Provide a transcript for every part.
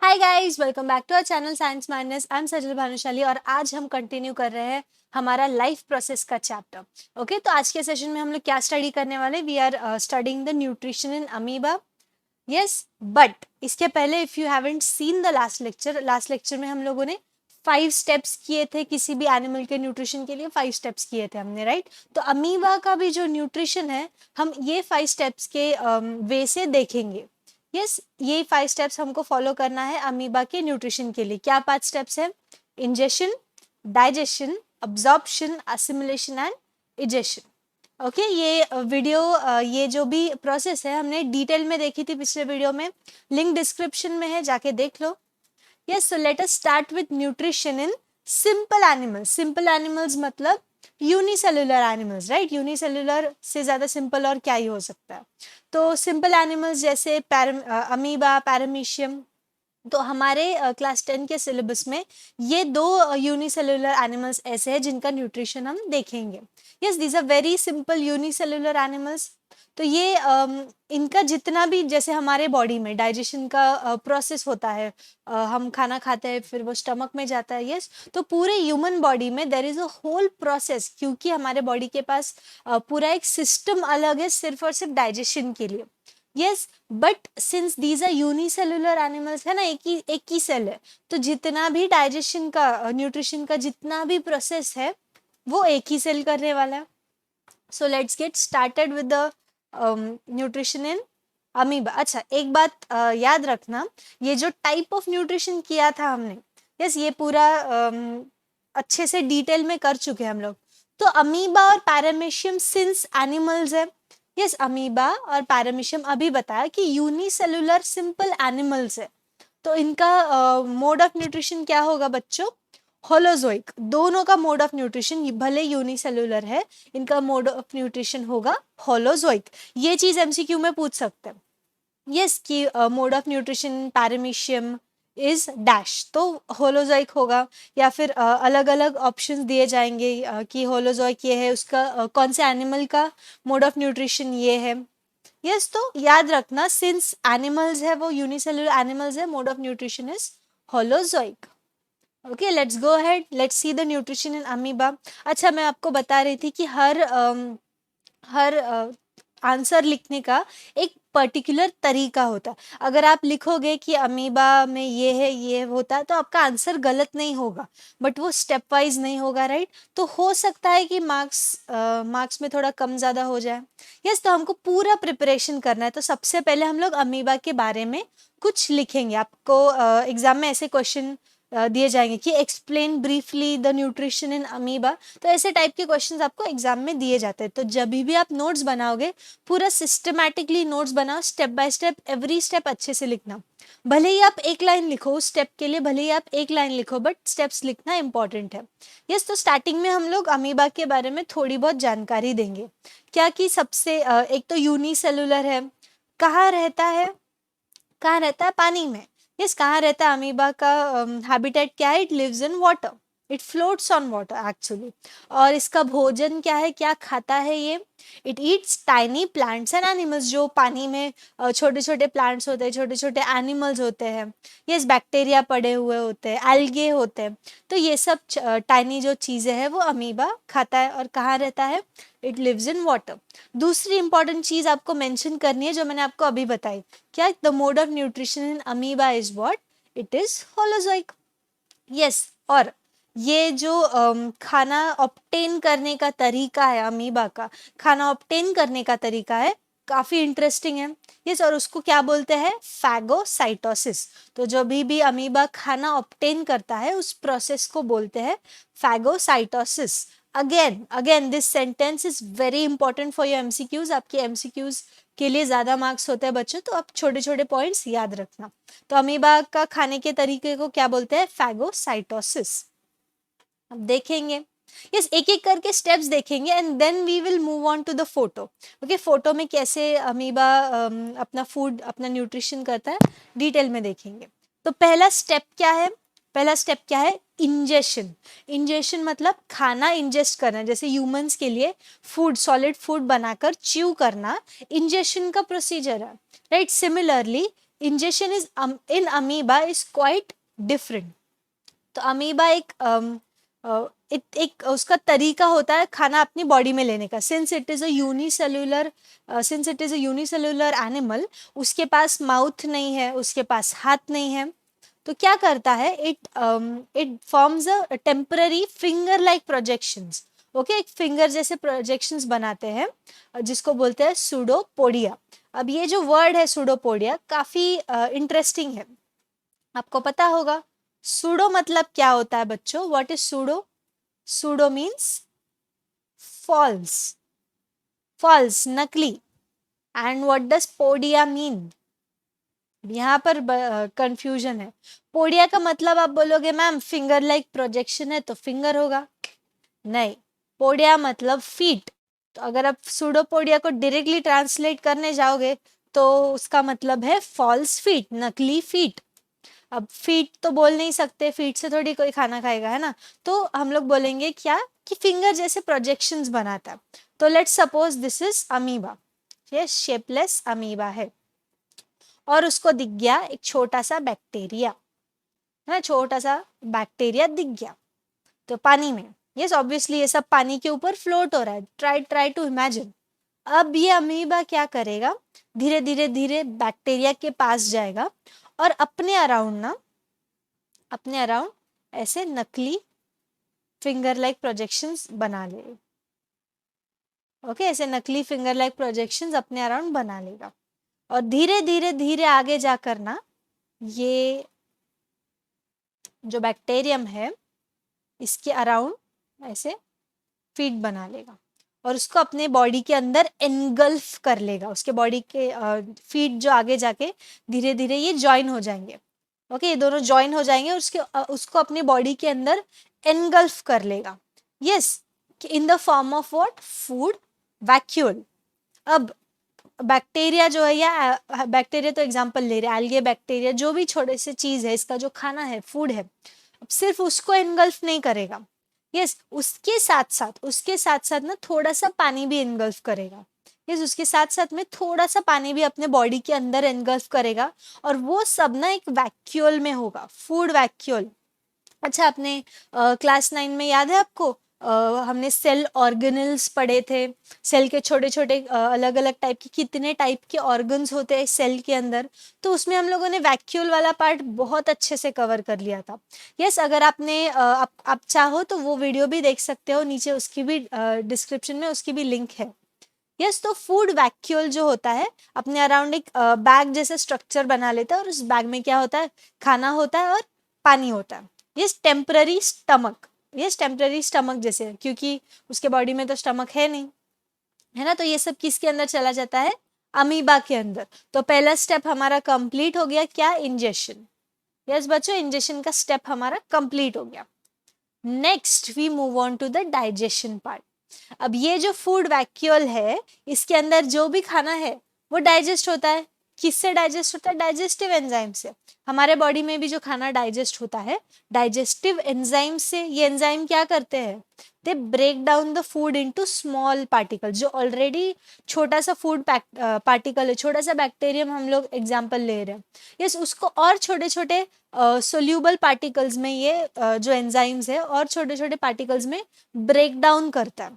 Hi guys, welcome back to our channel science madness. I am Sajal Bhanushali और आज हम continue कर रहे हैं हमारा लाइफ प्रोसेस का चैप्टर। ओके, तो आज के सेशन में हम लोग क्या स्टडी करने वाले? We are studying the nutrition in amoeba. Yes, but इसके पहले if you haven't seen the last lecture में हम लोगों ने 5 स्टेप्स किए थे किसी भी एनिमल के न्यूट्रिशन के लिए। 5 स्टेप्स किए थे हमने, राइट? तो अमीबा का भी जो न्यूट्रिशन है हम ये 5 स्टेप्स के वे से देखेंगे। यस, ये 5 स्टेप्स हमको फॉलो करना है अमीबा के न्यूट्रिशन के लिए। क्या 5 स्टेप्स है? Ingestion, digestion, absorption, assimilation and egestion. Okay, ये वीडियो ये जो भी प्रोसेस है हमने डिटेल में देखी थी पिछले वीडियो में। लिंक डिस्क्रिप्शन में है, जाके देख लो। Yes, so let us start with nutrition in simple animals. Simple animals मतलब यूनिसेलुलर एनिमल्स, राइट? यूनिसेलुलर से ज्यादा सिंपल और क्या ही हो सकता है। तो सिंपल एनिमल्स जैसे अमीबा, पैरामीशियम। तो हमारे क्लास 10 के सिलेबस में ये 2 यूनिसेलुलर एनिमल्स ऐसे हैं जिनका न्यूट्रिशन हम देखेंगे। Yes, these are very simple unicellular animals. तो ये इनका जितना भी जैसे हमारे बॉडी में डाइजेशन का प्रोसेस होता है, हम खाना खाते हैं फिर वो स्टमक में जाता है। यस, तो पूरे ह्यूमन बॉडी में there is a whole process, क्योंकि हमारे बॉडी के पास पूरा एक सिस्टम अलग है सिर्फ और सिर्फ डाइजेशन के लिए। Yes, but since these are unicellular animals, है ना, एक ही सेल है, तो जितना भी डाइजेशन का न्यूट्रिशन का जितना भी प्रोसेस है वो एक ही सेल करने वाला है। So let's get started with the nutrition in amoeba. अच्छा, एक बात याद रखना, ये जो टाइप ऑफ न्यूट्रिशन किया था हमने, यस, ये पूरा अच्छे से डिटेल में कर चुके हैं हम लोग। तो अमीबा और पैरामीशियम सिंस एनिमल्स है। यस, अमीबा और पैरामीशियम अभी बताया कि यूनिसेलुलर सिंपल एनिमल्स है, तो इनका मोड ऑफ न्यूट्रिशन क्या होगा बच्चों? होलोजोइक। दोनों का मोड ऑफ न्यूट्रिशन भले यूनिसेलुलर है, इनका मोड ऑफ न्यूट्रिशन होगा होलोजोइक। ये चीज एमसीक्यू में पूछ सकते हैं। यस, कि mode of nutrition paramecium is dash, तो होलोजोइक होगा। या फिर अलग अलग ऑप्शंस दिए जाएंगे कि होलोजोइक ये है, उसका कौन से एनिमल का मोड ऑफ न्यूट्रिशन ये है। यस, तो याद रखना सिंस एनिमल्स है वो यूनिसेलुलर एनिमल्स है, mode of nutrition is holozoic. Okay, let's go ahead, let's see the nutrition in amoeba. अच्छा, मैं आपको बता रही थी कि हर आंसर लिखने का एक पर्टिकुलर तरीका होता है। अगर आप लिखोगे कि अमीबा में ये है ये होता है तो आपका आंसर गलत नहीं होगा, बट वो स्टेप वाइज नहीं होगा, राइट? तो हो सकता है कि मार्क्स में थोड़ा कम ज़्यादा हो जाए। यस, तो हमको पूरा प्रिपरेशन करना है। तो सबसे पहले हम लोग अमीबा के बारे में कुछ लिखेंगे। आपको एग्जाम में ऐसे क्वेश्चन दिए जाएंगे कि explain briefly the nutrition in amoeba. तो ऐसे टाइप के क्वेश्चंस आपको एग्जाम में दिए जाते हैं। तो जब भी आप नोट्स बनाओगे पूरा सिस्टमैटिकली नोट्स बनाओ, step by step every step अच्छे से लिखना। भले ही आप एक लाइन लिखो उस स्टेप के लिए, भले ही आप एक लाइन लिखो, बट स्टेप्स लिखना इंपॉर्टेंट है। यस, तो स्टार्टिंग में हम लोग अमीबा के बारे में थोड़ी बहुत जानकारी देंगे। क्या कि सबसे एक तो यूनिसेलुलर है, कहाँ रहता है? कहाँ रहता है? पानी में। यस, कहाँ रहता है अमीबा का हैबिटेट क्या है? It lives in water, it floats on water actually. और इसका भोजन क्या है, क्या खाता है ये? It eats tiny plants and animals. जो पानी में छोटे छोटे प्लांट्स होते हैं, छोटे छोटे एनिमल्स होते हैं। यस, बैक्टीरिया पड़े हुए होते हैं, एल्गे होते हैं। तो ये सब टाइनी जो चीज़ें हैं वो अमीबा खाता है। और कहाँ रहता है? It lives in water. दूसरी इंपॉर्टेंट चीज़ आपको मेंशन करनी है जो मैंने आपको अभी बताई। क्या? The mode of nutrition in amoeba is what? It is holozoic. Yes, और ये जो खाना ऑब्टेन करने का तरीका है, अमीबा का खाना ऑब्टेन करने का तरीका है, काफी इंटरेस्टिंग है। यस, और उसको क्या बोलते हैं? फैगोसाइटोसिस। तो जो भी अमीबा खाना ऑब्टेन करता है उस प्रोसेस को बोलते हैं phagocytosis. Again again this sentence is very important for your MCQs. आपके एमसीक्यूज के लिए ज्यादा मार्क्स होते हैं बच्चों, तो आप छोटे छोटे पॉइंट्स याद रखना। तो अमीबा का खाने के तरीके को क्या बोलते हैं? फैगोसाइटोसिस। अब देखेंगे, यस, एक एक करके स्टेप्स देखेंगे and then we will move on to the photo. Okay, photo में कैसे अमीबा अपना फूड, अपना न्यूट्रिशन करता है, डिटेल में देखेंगे। तो पहला स्टेप क्या है? पहला स्टेप क्या है? इंजेशन। इंजेशन मतलब खाना इंजेस्ट करना, जैसे ह्यूमंस के लिए फूड, सॉलिड फूड बनाकर च्यू करना इंजेशन का प्रोसीजर है, right? Similarly ingestion is in amoeba is quite different. तो अमीबा एक उसका तरीका होता है खाना अपनी बॉडी में लेने का. Since it is a unicellular animal, उसके पास माउथ नहीं है, उसके पास हाथ नहीं है, तो क्या करता है, it forms a temporary finger like projections. Okay, एक फिंगर जैसे प्रोजेक्शंस बनाते हैं जिसको बोलते हैं सूडोपोडिया. अब ये जो वर्ड है सूडोपोडिया काफी इंटरेस्टिंग है. आपको पता होगा सूडो मतलब क्या होता है बच्चों? What is pseudo? Pseudo means false, false, नकली. And what does podia mean? यहाँ पर कंफ्यूजन है. पोडिया का मतलब आप बोलोगे मैम फिंगर लाइक प्रोजेक्शन है तो फिंगर होगा. नहीं, पोडिया मतलब फीट. तो अगर आप सूडोपोडिया को डायरेक्टली ट्रांसलेट करने जाओगे तो उसका मतलब है फॉल्स फीट, नकली फीट. अब फीट तो बोल नहीं सकते, फीट से थोड़ी कोई खाना खाएगा, है ना. तो हम लोग बोलेंगे क्या कि फिंगर जैसे प्रोजेक्शंस बनाता है. तो let's suppose this is amoeba. ये शेपलेस अमीबा है और उसको दिख गया एक छोटा सा बैक्टीरिया, है ना, छोटा सा बैक्टीरिया दिख गया तो पानी में. यस ऑब्वियसली ये सब पानी के ऊपर फ्लोट हो रहा है. Try to imagine. अब ये अमीबा क्या करेगा, धीरे धीरे धीरे बैक्टीरिया के पास जाएगा और अपने अराउंड ऐसे नकली फिंगर लाइक प्रोजेक्शंस बना ले. ओके, ऐसे नकली फिंगर लाइक प्रोजेक्शंस अपने अराउंड बना लेगा और धीरे धीरे धीरे आगे जाकर ना ये जो बैक्टीरियम है इसके अराउंड ऐसे फीट बना लेगा और उसको अपने बॉडी के अंदर एनगल्फ कर लेगा. उसके बॉडी के फीट जो आगे जाके धीरे धीरे ये ज्वाइन हो जाएंगे. ओके, ये दोनों ज्वाइन हो जाएंगे और उसको अपनी बॉडी के अंदर एनगल्फ कर लेगा. Yes, in the form of what? Food vacuole. अब बैक्टीरिया जो है, या बैक्टीरिया तो एग्जांपल ले रहे हैं, एल्गे बैक्टीरिया, जो भी छोटे से चीज है, इसका जो खाना है, फूड है, अब सिर्फ उसको एनगल्फ नहीं करेगा. यस, उसके साथ साथ ना थोड़ा सा पानी भी एनगल्फ करेगा. यस, उसके साथ साथ में थोड़ा सा पानी भी अपने बॉडी के अंदर एनगल्फ करेगा और वो सब ना एक वैक्यूल में होगा, फूड वैक्यूल. अच्छा, अपने क्लास 9 में याद है आपको, हमने सेल ऑर्गेनल्स पढ़े थे. सेल के छोटे छोटे अलग अलग टाइप के कितने टाइप के ऑर्गन्स होते हैं सेल के अंदर. तो उसमें हम लोगों ने वैक्यूल वाला पार्ट बहुत अच्छे से कवर कर लिया था. यस, अगर आपने आप चाहो तो वो वीडियो भी देख सकते हो, नीचे उसकी भी डिस्क्रिप्शन में उसकी भी लिंक है. यस, तो फूड वैक्यूल जो होता है अपने अराउंड एक बैग जैसा स्ट्रक्चर बना लेता है और उस बैग में क्या होता है? खाना होता है और पानी होता है. यस, टेम्पररी स्टमक जैसे, क्योंकि उसके बॉडी में तो स्टमक है नहीं, है ना. तो ये सब किसके अंदर चला जाता है? अमीबा के अंदर. तो पहला स्टेप हमारा कंप्लीट हो गया, क्या? इंजेक्शन. यस बच्चों, इंजेक्शन का स्टेप हमारा कंप्लीट हो गया. Next we move on to the digestion part. अब ये जो फूड वैक्यूल है इसके अंदर जो भी खाना है वो डाइजेस्ट होता है. किससे डाइजेस्ट होता है? डाइजेस्टिव एंजाइम से. हमारे बॉडी में भी जो खाना डाइजेस्ट होता है डाइजेस्टिव एंजाइम से. ये एंजाइम क्या करते हैं? They break down the food into small particle. जो ऑलरेडी छोटा सा फूड पार्टिकल है, छोटा सा बैक्टीरियम हम लोग एग्जाम्पल ले रहे हैं, यस, उसको और छोटे छोटे सोल्यूबल पार्टिकल्स में ये जो एंजाइम्स है और छोटे छोटे पार्टिकल्स में ब्रेक डाउन करता है.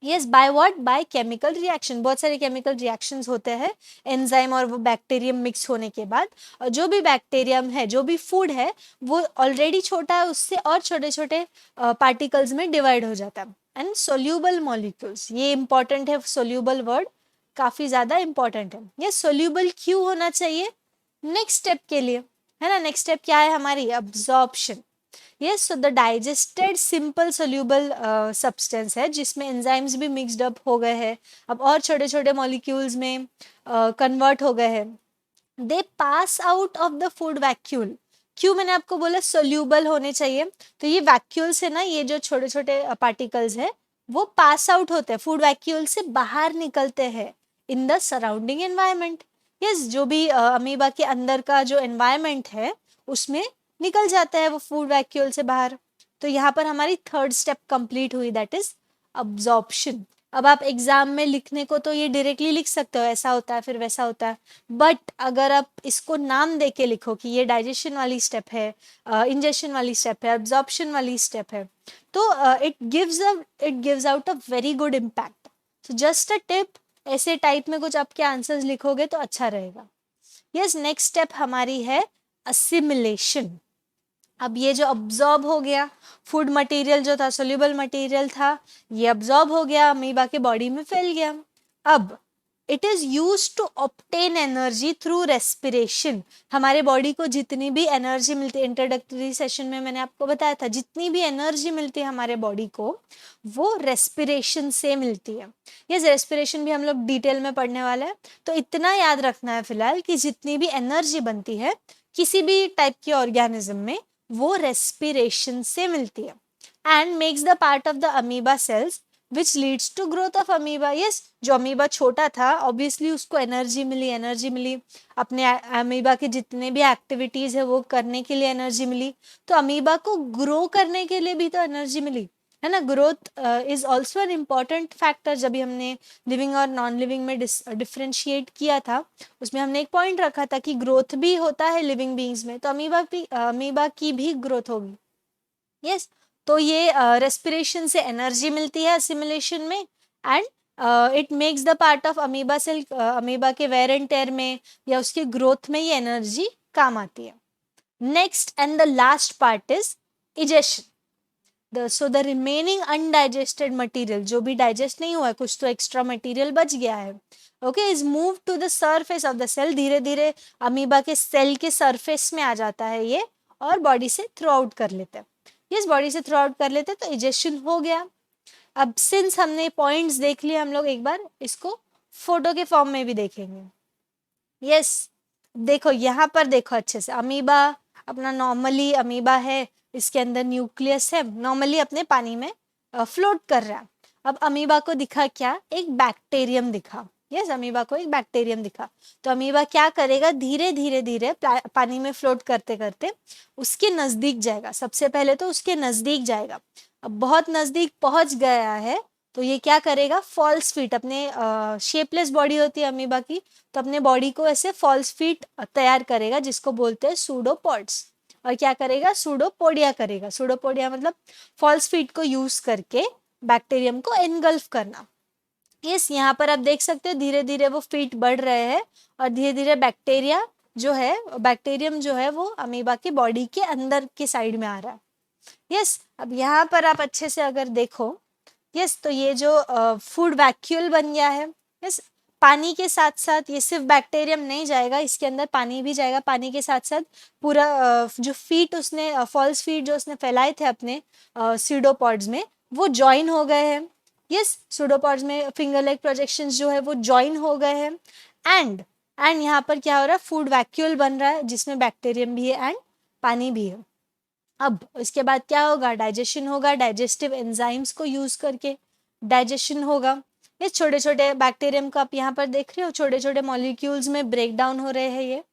Yes, by what? By chemical reaction. बहुत सारे केमिकल रिएक्शंस होते हैं एंजाइम और वो बैक्टीरियम मिक्स होने के बाद. और जो भी बैक्टीरियम है, जो भी फूड है, वो ऑलरेडी छोटा है, उससे और छोटे छोटे पार्टिकल्स में डिवाइड हो जाता है. एंड सोल्यूबल मॉलिक्यूल्स, ये इंपॉर्टेंट है, सोल्यूबल वर्ड काफी ज्यादा इंपॉर्टेंट है. ये सोल्यूबल क्यों होना चाहिए? नेक्स्ट स्टेप के लिए, है ना. नेक्स्ट स्टेप क्या है हमारी? Absorption. Yes, so the digested simple soluble substance है जिसमें एंजाइम्स भी मिक्सड अप हो गए हैं, अब और छोटे छोटे मॉलिक्यूल्स में कन्वर्ट हो गए हैं. They pass out of the food vacuole. क्यों मैंने आपको बोला सोल्यूबल होने चाहिए? तो ये वैक्यूल से ना, ये जो छोटे छोटे पार्टिकल्स है वो पास आउट होते हैं, फूड वैक्यूल से बाहर निकलते हैं in the surrounding environment. Yes, जो भी अमीबा के अंदर का जो एनवायरमेंट है उसमें निकल जाता है वो फूड वैक्यूल से बाहर. तो यहाँ पर हमारी थर्ड स्टेप कंप्लीट हुई, दैट इज अब्जॉर्प्शन. अब आप एग्जाम में लिखने को तो ये डायरेक्टली लिख सकते हो, ऐसा होता है फिर वैसा होता है, बट अगर आप इसको नाम दे के लिखो कि ये डाइजेशन वाली स्टेप है, इंजेशन वाली स्टेप है, एब्जॉर्प्शन वाली स्टेप है, तो it gives out a very good impact. So just a tip, ऐसे टाइप में कुछ आपके आंसर्स लिखोगे तो अच्छा रहेगा. यस, नेक्स्ट स्टेप हमारी है असिमिलेशन. अब ये जो अब्जॉर्ब हो गया, फूड मटेरियल जो था, सोल्यूबल मटेरियल था, ये अब्जॉर्ब हो गया, अमीबा के बॉडी में फैल गया. अब it is use to obtain energy through respiration. हमारे बॉडी को जितनी भी एनर्जी मिलती है, इंट्रोडक्टरी सेशन में मैंने आपको बताया था, जितनी भी एनर्जी मिलती है हमारे बॉडी को, वो रेस्पिरेशन से मिलती है. ये रेस्पिरेशन भी हम लोग डिटेल में पढ़ने वाले हैं. तो इतना याद रखना है फिलहाल कि जितनी भी एनर्जी बनती है किसी भी टाइप के ऑर्गेनिज्म में, वो रेस्पिरेशन से मिलती है. And makes the part of the amoeba cells which leads to growth of amoeba. Yes, जो अमीबा छोटा था ऑब्वियसली उसको एनर्जी मिली, अपने अमीबा के जितने भी एक्टिविटीज है वो करने के लिए एनर्जी मिली. तो अमीबा को ग्रो करने के लिए भी तो एनर्जी मिली है ना. Growth is also an important factor. जब भी हमने लिविंग और नॉन लिविंग में डिफ्रेंशिएट किया था, उसमें हमने एक पॉइंट रखा था कि ग्रोथ भी होता है लिविंग बीइंग्स में, तो अमीबा की भी ग्रोथ होगी. यस, तो ये रेस्पिरेशन से एनर्जी मिलती है असिमिलेशन में. And it makes the part of amoeba cell, amoeba के वेयर एंड टेयर में या उसके ग्रोथ में ये एनर्जी काम आती है. Next and the last part is egestion. So the remaining undigested material, जो भी डाइजेस्ट नहीं हुआ है, कुछ तो एक्स्ट्रा मटेरियल बच गया है, okay, is move to the surface of the cell. धीरे धीरे अमीबा के सेल के सरफेस में आ जाता है ये, और बॉडी से थ्रू आउट कर लेते हैं. यस, बॉडी से थ्रू आउट कर लेते हैं, तो इजेशन हो गया. अब सिंस हमने पॉइंट्स देख लिए, हम लोग एक बार इसको फोटो के फॉर्म में भी देखेंगे. यस, देखो यहाँ पर देखो अच्छे से, अमीबा अपना नॉर्मली अमीबा है, इसके अंदर न्यूक्लियस है, नॉर्मली अपने पानी में फ्लोट कर रहा है. अब अमीबा को दिखा क्या, एक बैक्टीरियम दिखा. यस, अमीबा को एक बैक्टीरियम दिखा. तो अमीबा क्या करेगा, धीरे धीरे धीरे पानी में फ्लोट करते करते उसके नजदीक जाएगा. सबसे पहले तो उसके नजदीक जाएगा. अब बहुत नजदीक पहुंच गया है तो ये क्या करेगा, फॉल्स फीट, अपने शेपलेस बॉडी होती है अमीबा की, तो अपने बॉडी को ऐसे फॉल्स फीट तैयार करेगा, जिसको बोलते हैं सूडोपॉड्स. और क्या करेगा, सूडोपोडिया करेगा. सूडोपोडिया मतलब फॉल्स फीट को यूज करके बैक्टीरियम को एनगल्फ करना. यस, यहाँ पर आप देख सकते हो धीरे धीरे वो फीट बढ़ रहे हैं, और धीरे धीरे बैक्टीरियम जो है वो अमीबा के बॉडी के अंदर के साइड में आ रहा है. यस, अब यहाँ पर आप अच्छे से अगर देखो, यस, तो ये जो फूड वैक्यूल बन गया है. यस, पानी के साथ साथ ये सिर्फ बैक्टीरियम नहीं जाएगा, इसके अंदर पानी भी जाएगा. पानी के साथ साथ पूरा जो फीट उसने फॉल्स फीट जो उसने फैलाए थे अपने सीडोपॉड्स में, वो ज्वाइन हो गए हैं. यस, सूडोपॉड्स में फिंगर लेग प्रोजेक्शंस जो है वो ज्वाइन हो गए हैं. एंड यहाँ पर क्या हो रहा है, फूड वैक्यूल बन रहा है, जिसमें बैक्टीरियम भी है एंड पानी भी है. अब इसके बाद क्या होगा, डाइजेशन होगा. डाइजेस्टिव एंजाइम्स को यूज करके डाइजेशन होगा. ये छोटे छोटे बैक्टीरियम को आप यहाँ पर देख रहे हो, छोटे छोटे मॉलिक्यूल्स में ब्रेक डाउन हो रहे हैं ये.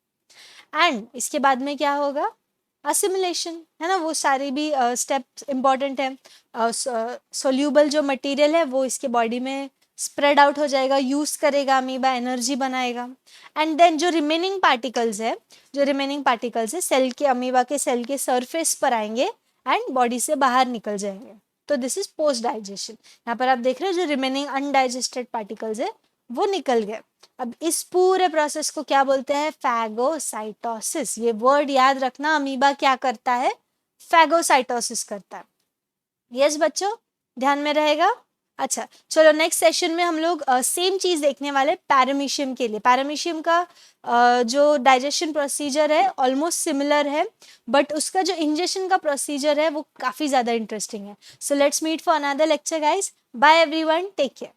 एंड इसके बाद में क्या होगा, असिमिलेशन, है ना. वो सारी भी स्टेप्स इंपॉर्टेंट है. सोल्यूबल जो मटेरियल है वो इसके बॉडी में स्प्रेड आउट हो जाएगा, यूज करेगा अमीबा, एनर्जी बनाएगा. एंड देन जो रिमेनिंग पार्टिकल्स है सेल के, अमीबा के सेल के सरफेस पर आएंगे एंड बॉडी से बाहर निकल जाएंगे. तो दिस इज पोस्ट डाइजेशन. यहाँ पर आप देख रहे हो जो रिमेनिंग अनडाइजेस्टेड पार्टिकल्स है वो निकल गए. अब इस पूरे प्रोसेस को क्या बोलते हैं, फैगोसाइटोसिस. ये वर्ड याद रखना, अमीबा क्या करता है, फैगोसाइटोसिस करता है. यस बच्चों, ध्यान में रहेगा. अच्छा चलो, नेक्स्ट सेशन में हम लोग सेम चीज देखने वाले पैरामीशियम के लिए. पैरामीशियम का जो डाइजेशन प्रोसीजर है ऑलमोस्ट सिमिलर है, बट उसका जो इंजेक्शन का प्रोसीजर है वो काफी ज्यादा इंटरेस्टिंग है. So let's meet for another lecture guys. Bye everyone, take care.